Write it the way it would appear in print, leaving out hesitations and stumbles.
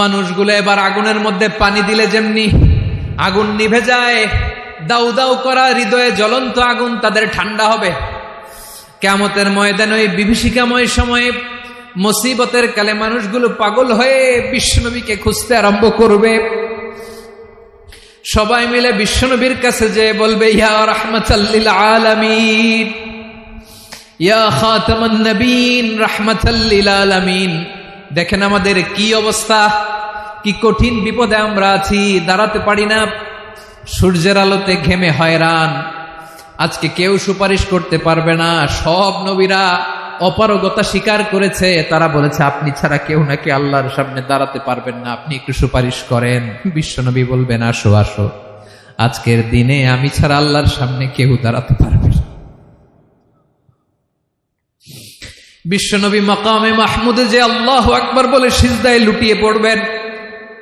মানুষগুলো এবার আগুনের মধ্যে পানি দিলে যেমনি আগুন নিভে যায়, দাউ দাউ করা হৃদয়ে জ্বলন্ত আগুন তাদের ঠান্ডা হবে। কিয়ামতের ময়দানে ওই বিভীষিকাময় সময়ে মুসিবতের কালে মানুষগুলো পাগল হয়ে বিশ্বনবীকে খুঁজতে আরম্ভ করবে। সবাই মিলে বিশ্বনবীর কাছে যেয়ে বলবে, ইয়া রাহমাতাল লিল আলামিন, ইয়া খাতামান নবীন, রাহমাতাল লিল আলামিন। দেখেন আমাদের কি অবস্থা, কি কঠিন বিপদে আমরা আছি, দাঁড়াতে পারি না, সূর্যের আলোতে ঘেমে হয়রান। আজকে কেউ সুপারিশ করতে পারবে না। সব নবীরা অপারগতা স্বীকার করেছে, তারা বলেছে আপনি ছাড়া কেউ নাকি আল্লাহর সামনে দাঁড়াতে পারবেন না, আপনি একটু সুপারিশ করেন। বিশ্বনবী বলবেন, আসো আসো, আজকের দিনে আমি ছাড়া আল্লাহর সামনে কেউ দাঁড়াতে পারবে না। বিশ্বনবী মাকামে মাহমুদে যে আল্লাহু আকবার বলে সিজদায় লুটিয়ে পড়বেন।